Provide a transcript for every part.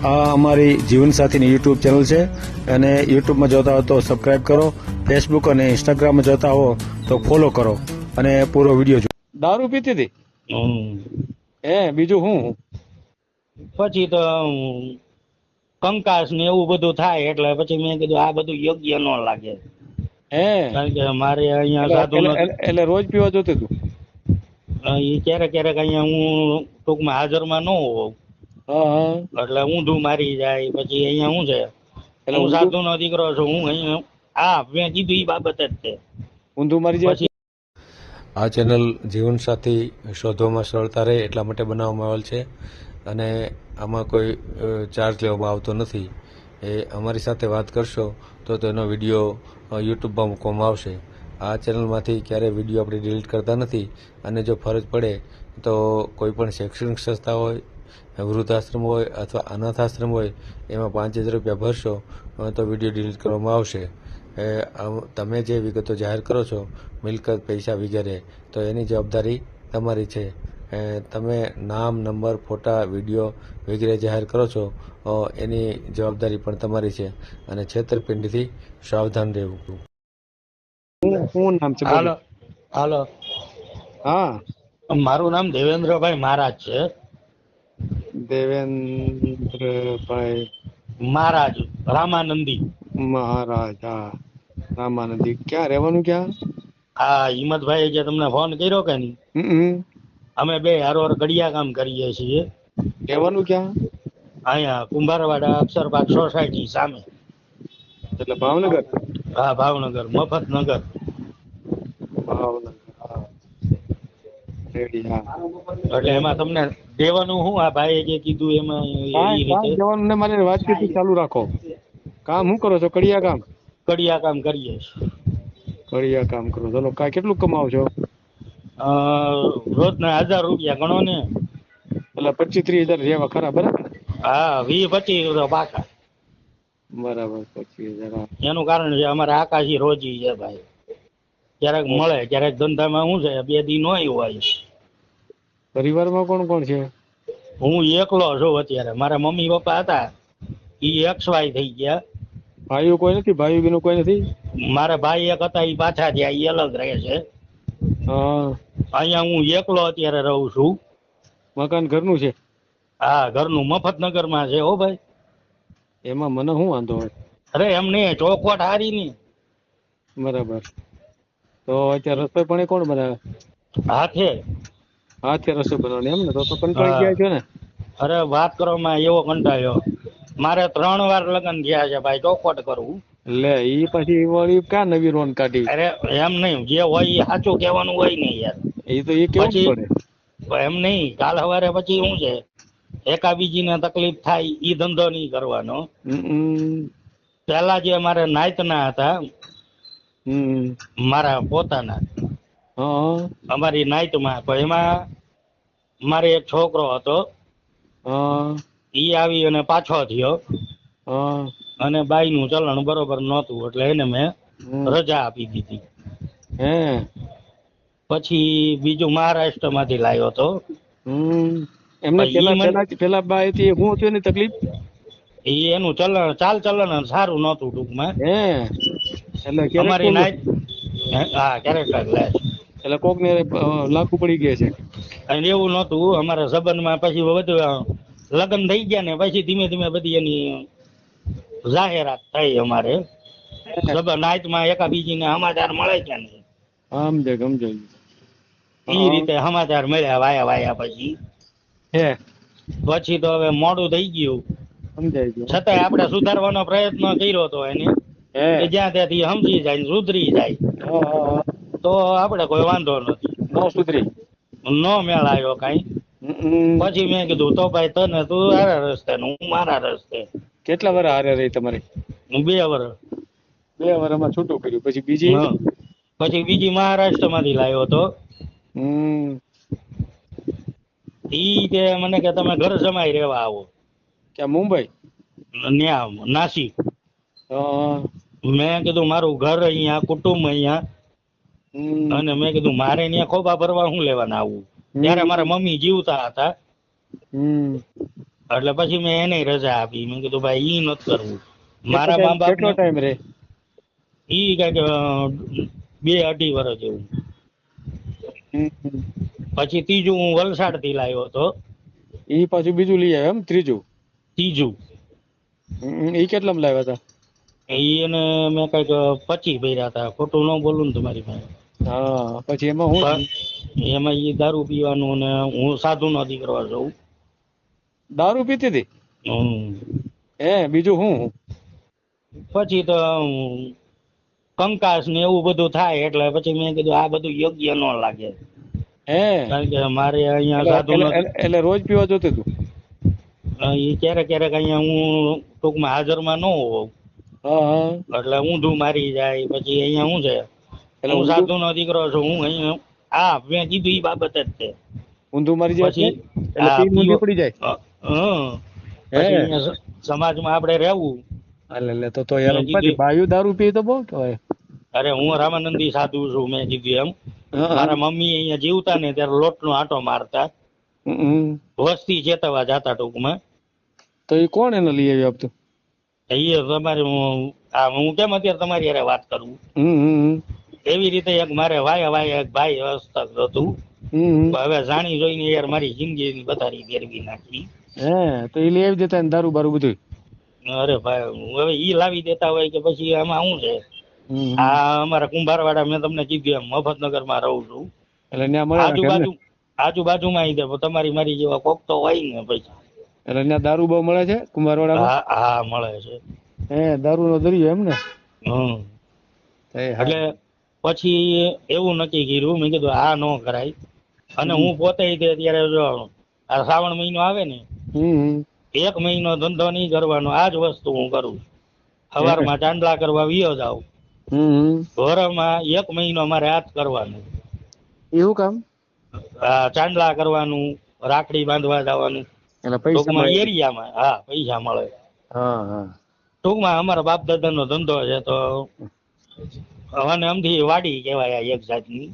આ અમારી જીવનસાથીની YouTube channel છે અને યુટ્યુબમાં જોતા હો તો સબસ્ક્રાઇબ કરો, ફેસબુક અને ઇન્સ્ટાગ્રામમાં જોતા હો તો ફોલો કરો અને પૂરો વિડીયો જો. દારૂ પીતી હતી બીજું શું? પછી તો કંકાસ ને એવું બધું થાય એટલે પછી મેં કીધું આ બધું યોગ્ય ન લાગે, કારણ કે મારે અહીંયા સાધુ એટલે રોજ પીવા જોતું હતું? એ ક્યારેક ક્યારેક અહીંયા હું ટૂંકમાં હાજરમાં ન હોઉં એટલે ઊંધું મારી જાય. પછી અહીંયા શું છે, હું સાધુ નો દીકરો છું, હું અહીંયા મેં કીધું એ બાબત જ છે, ઊંધું મારી જાય. આ ચેનલ જીવનસાથી શોધવામાં સરળતા રહે એટલા માટે બનાવવામાં આવેલ છે અને આમાં કોઈ ચાર્જ લેવામાં આવતો નથી. એ અમારી સાથે વાત કરશો તો તેનો વિડીયો યુટ્યુબમાં મૂકવામાં આવશે. આ ચેનલમાંથી ક્યારેય વિડીયો આપણે ડિલીટ કરતા નથી અને જો ફરજ પડે તો કોઈ પણ શૈક્ષણિક સંસ્થા હોય, વૃદ્ધાશ્રમ હોય અથવા અનાથાશ્રમ હોય એમાં 5000 રૂપિયા ભરશો તો વિડીયો ડિલીટ કરવામાં આવશે. તમે જે વિગતો જાહેર કરો છો, મિલકત, પૈસા વગેરે, તો એની જવાબદારી તમારી છે. તમે નામ, નંબર, ફોટા, વિડીયો વગેરે જાહેર કરો છો એની જવાબદારી પણ તમારી છે અને છેતરપિંડીથી સાવધાન રહેવું. શું નામ છે? હાલો હાલો, હા, મારું નામ દેવેન્દ્રભાઈ મહારાજ છે. દેવેન્દ્રભાઈ મહારાજ, રામાનંદી મહારાજ. હા, રામાનંદી. ક્યાં રહેવાનું? ક્યાં? હા, હિંમતભાઈ જે તમને ફોન કર્યો કે નહીં, અમે બે હારોર ગડિયા કામ કરીએ છીએ. રહેવાનું ક્યાં? અહીંયા કુંભારવાડા અક્ષરબાગ સોસાયટી સામે. એટલે ભાવનગર? હા, ભાવનગર, મફતનગર. ભાવનગર, હા, રેડી. હા, એટલે એમાં તમને દેવાનું શું, આ ભાઈએ જે કીધું એમાં એ રીતે દેવાનું ને મારે વાતચીત ચાલુ રાખો. કામ શું કરો છો? કડિયા કામ? કડિયા કામ કરીએ છીએ. કડિયા કામ કરો. ચલો, કેટલું કમાવ છો? રોજના 1000 રૂપિયા ગણો ને. એટલે 25-30 હજાર જેવા ખરા, બરાબર? હા, 20-25 પાકા. બરાબર, 25,000. એનું કારણ છે અમારે આકાશી રોજી છે ભાઈ, ક્યારેક મળે ક્યારેક ધંધામાં શું છે 2 દી નો હોય. પરિવારમાં કોણ કોણ છે? હું એકલો છું અત્યારે. મારા મમ્મી પપ્પા હતા, ઈ XY થઈ ગયા. ભાઈઓ કોઈ નથી? ભાઈઓ બીનું કોઈ નથી? મારા ભાઈ એક હતા, ઈ પાછા થયા, ઈ અલગ રહે છે. અહીંયા હું એકલો અત્યારે રહું છું. મકાન ઘરનું છે? હા, ઘરનું મફતનગરમાં છે. હો ભાઈ, એમાં મને શું વાંધો હોય? અરે એમ નહીં, ચોખવટ હારી ની. બરાબર. તો અત્યારે રસોઈ પણ કોણ બનાવે? હાથે રસોઈ બનાવવાની એમ ને? તો કંટાળી ગયા છો ને? અરે વાત કરવામાં એવો કંટાળ્યો. મારે 3 વાર લગ્ન થયા છે ભાઈ, ચોખવટ કરવું. લે, ઈ પછી વળી ક્યાં નવી રોન કાઢી? અરે એમ નહીં, જે હોય એ સાચું કહેવાનું હોય ને યાર. એ તો એ કેવું પડે. એમ નહીં, કાલ સવારે પછી શું છે, એકાબીજીને તકલીફ થાય, ઈ ધંધો નહીં કરવાનો. પેલા જે મારે નાયતના હતા, મારા પોતાના, અમારી નાયતમાં, તો એમાં મારે એક છોકરો હતો, ઈ આવી અને પાછો થયો અને બાઈનું ચલણ બરોબર નહોતું એટલે એને મેં રજા આપી દીધી. પછી બીજું મહારાષ્ટ્ર માંથી લાવ્યો હતો. એમને પેલા બાઈ હતી, શું હતું એની તકલીફ? એનું ચલણ, ચાલ ચલણ સારું નહોતું ટૂંકમાં. એટલે અમારી નાઈટ, હા, ક્યારેક લે એટલે કોક ને લાખું પડી ગયા છે. અને એવું નહોતું અમારા સંબંધમાં. પછી બધું લગ્ન થઈ ગયા ને પછી ધીમે ધીમે બધી એની જાહેરાત થઈ. અમારે નાઈટમાં એકાબીજીને સમાચાર મળે છે ને, સમજાય. એ રીતે સમાચાર મળ્યા વાયા પછી. પછી તો હવે મોડું થઈ ગયું. સમજાય ગયું. છતાંય આપણે સુધારવાનો પ્રયત્ન કર્યો હતો એને, જ્યાં ત્યાંથી સમજી જાય, સુધરી જાય તો આપણે કોઈ વાંધો નથી. સુધરી ન મેળ આવ્યો કઈ. પછી મેં કીધું તો ભાઈ તને તું મારા રસ્તે ને હું મારા રસ્તે. કેટલા વર્ષ હારે રહી તમારી? 2 વર્ષ. 2 વર્ષમાં છૂટું કર્યું. પછી બીજી મહારાષ્ટ્ર માંથી લાવ્યો હતો. ઈ કે મને કે તમે ઘર જમાઈ રહેવા આવો. ક્યાં? મુંબઈ? ન્યા નાસિક. મેં કીધું મારું ઘર અહીંયા, કુટુંબ અહીંયા, અને મેં કીધું મારે ત્યાં ખોબા ભરવા શું લેવાના આવું. ત્યારે મારા મમ્મી જીવતા હતા. એટલે પછી મેં એને રજા આપી. મેં કીધું ભાઈ ઈ નથી કરવું. મારા મા બાપ કેટલો ટાઈમ રે? ઈ કઈક 2-2.5 વર્ષ જેવું. પછી ત્રીજું હું વલસાડ થી લાવ્યો હતો. ઈ પાછું બીજું લઈ આવ્યો એમ? ત્રીજું? ત્રીજું ઈ કેટલામાં લાવ્યા હતા? એને મેં કઈક 25 ભર્યા હતા. ખોટું ન બોલું ને તમારી પાસે. હા, પછી એમાં હું? એમાં ઈ દારૂ પીવાનું ને હું સાધુ નો દીકરો છું. દારૂ પીતી હતી? બીજું હું? પછી તો કંકાસ ને એવું બધું થાય એટલે પછી મેં કીધું આ બધું યોગ્ય ન લાગે. કારણ કે મારે અહીંયા સાધુ એટલે રોજ પીવા જોતું હતું? એ ક્યારેક ક્યારેક અહીંયા હું ટૂંકમાં હાજરમાં ન હોઉં એટલે ઊંધું મારી જાય. પછી અહીંયા શું છે, હું સાધુ નો દીકરો છું. હું અહીંયા મેં કીધું ઈ બાબત જ છે. ઊંધું મારી જાય પછી પડી જાય. પછી અહીંયા સમાજમાં આપણે રહેવું. તો યાર ભાઈઓ દારૂ પી તો બહુ કહેવાય. અરે હું રામાનંદી સાધુ છું. મેં કીધું એમ મારા મમ્મી અહીંયા જીવતા ને ત્યારે લોટ નો આંટો મારતા, વસ્તી ચેતવા જતા ટૂંકમાં. તો એ કોણ એને લઈ આવ્યું આપતું? એ તમારે હું કેમ અત્યારે તમારી યારે વાત કરું એવી રીતે એક મારે વાયા એક ભાઈ હસ્તક હતું. હવે જાણી જોઈને યાર મારી જિંદગી બધારી ફેરવી નાખી. તો એ લઈ આવી દેતા દારૂ બારૂ બધું? અરે ભાઈ હવે ઈ લાવી દેતા હોય કે પછી આમાં શું છે. આ અમારા કુંભારવાડા મેં તમને કીધું એમ મફતનગર માં રહું છું. એટલે આજુબાજુમાં તમારી મારી જેવા કોક તો હોય ને પૈસા. એટલે ત્યાં દારૂ બહુ મળે છે કુંભારવાડા? હા મળે છે. દારૂ નો દરિયો એમ ને? એટલે પછી એવું નક્કી કર્યું. મેં કીધું આ ન કરાય. અને હું પોતે અત્યારે જો આ શ્રાવણ મહિનો આવે ને 1 મહિનો ધંધો નહીં કરવાનો. આ જ વસ્તુ હું કરું. સવારમાં ચાંદલા કરવા વિયો જાઉં. ઘરમાં 1 મહિનો મારે હાથ કરવાનું. એવું કામ? ચાંદલા કરવાનું, રાખડી બાંધવા જવાનું. ટૂંકમાં એરિયામાં પૈસા મળે. ટૂંકમાં અમારા બાપ દાદા નો ધંધો છે. તો અને આમથી વાડી કહેવાય એક જાતની.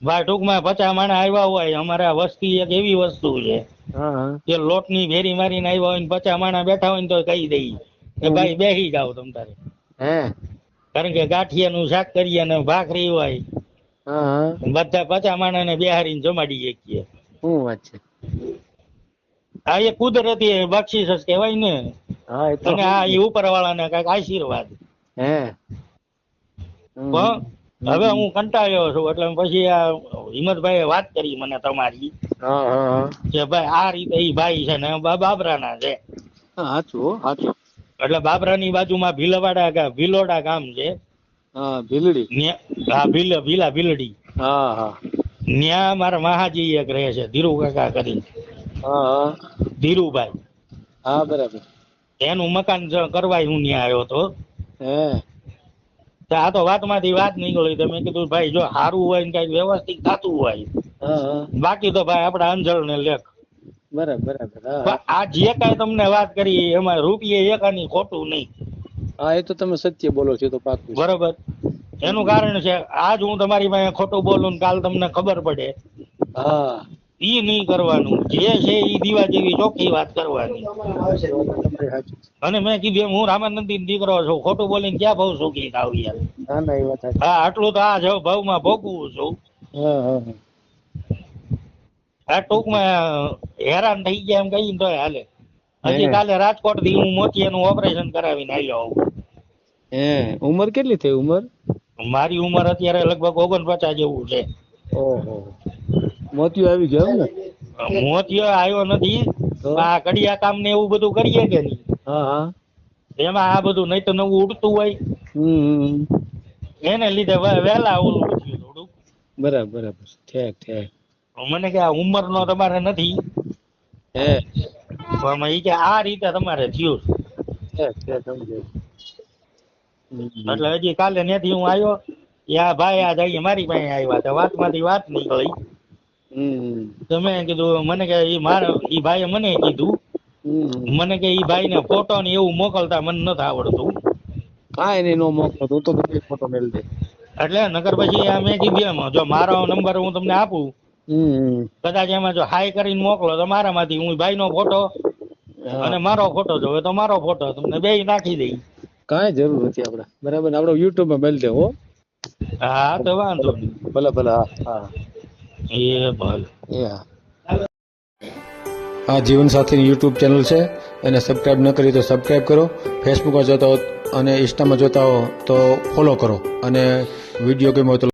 ભાઈ ટૂંકમાં 50 માણસ આવ્યા હોય. અમારે આ વસ્તી એક એવી વસ્તુ છે કે લોટ ની ભેરી મારીને આવ્યા હોય ને 50 માણસ બેઠા હોય ને તો કહી દઈ કે ભાઈ બેસી જાવ તમ તારે. કારણ કે ગાંઠિયાનું શાક કરીએ ને ભાખરી હોય બધા 50 માણસ ને બેહારીને જમાડી શકીએ. આ એ કુદરતી બક્ષિસ જ કહેવાય ને. અને આ એ ઉપર વાળા ને કઈક આશીર્વાદ. હવે હું કંટાળ્યો છું એટલે પછી આ હિંમતભાઈ વાત કરી મને તમારી કે ભાઈ આ રીતે ઈ ભાઈ છે ને બાબરાના છે. એટલે બાબરાની બાજુમાં ભીલોડા ગામ છે. ભીલડી ન્યા મારા મહાજી એક રહે છે ધીરુ કાકા કરીને. ધીરુભાઈ. બરાબર. એનું મકાન કરવાય હું ન્યા આવ્યો હતો. આ તો વાતમાંથી વાત નીકળી. તો મેં કીધું ભાઈ જો સારું હોય ને કઈક વ્યવસ્થિત થતું હોય બાકી તો ભાઈ આપડા અંજળ ને લેખ. બરાબર. આ જે કઈ તમને વાત કરી એમાં રૂપિયે એકાની ખોટું નહીં. એ તો તમે સત્ય બોલો છો તો પાકું. બરોબર. એનું કારણ છે આજ હું તમારી પાસે ખોટું બોલું કાલ તમને ખબર પડે. ઈ નહીં કરવાનું. જે છે ઈ દીવા જેવી ચોખ્ખી વાત કરવાની. અને મેં કીધું હું રામાનંદી દીકરો છું. ખોટું બોલીને ક્યાં ભાવ સુખી થાવ યાર. આટલું તો આ ભાવમાં ભોગવું છું. આ ટૂંકમાં હેરાન થઈ ગયા એમ કહીને તો હાલે. હજી કાલે રાજકોટ થી હું મોતિયાનું ઓપરેશન કરાવીને આવ્યો. ઉંમર કેટલી થઈ? મારી ઉંમર અત્યારે લગભગ 49 જેવું છે. મોતિયો આવી ગયો ને? મોતિયો આવ્યો નથી. આ કડિયા કામ ને એવું બધું કરીએ કે નહીં એમાં આ બધું નહીં તો નવું ઉડતું હોય એને લીધે વહેલા ઓલું થયું થોડુંક. બરાબર. મને કે આ ઉંમર નો તમારે નથી કે આ રીતે તમારે થયું. એટલે હજી કાલે ત્યાંથી હું આવ્યો. યા ભાઈ આ જઈએ મારી પાસે આવ્યા તો વાતમાંથી વાત નીકળી. તો મેં કીધું મને કે ઈ ભાઈએ મને કીધું મને કે ઈ ભાઈ ને ફોટો ને એવું મોકલતા મને નથી આવડતું. કાંઈ નો મોકલો તો ફોટો મેળ દે. એટલે નગર પછી મેં કીધું એમ જો મારો નંબર હું તમને આપું કદાચ એમાં જો હાઈ કરીને મોકલો તો મારામાંથી હું ભાઈનો ફોટો અને મારો ફોટો જોવે તો મારો ફોટો તમને બે નાખી દઈ. કાંઈ જરૂર નથી આપણે, બરાબર ને? આપણે યુટ્યુબ માં મેલ દે હો. હા તો વાંધો નહીં. ભલે ભલે, હા હા એ ભલે. એ હા. આ જીવનસાથીની યુટ્યુબ ચેનલ છે, એને સબસ્ક્રાઈબ ન કરી તો સબસ્ક્રાઈબ કરો. ફેસબુકમાં જોતા હો અને ઇન્સ્ટામાં જોતા હો તો ફોલો કરો, અને વિડીયો ગમ્યો હોય તો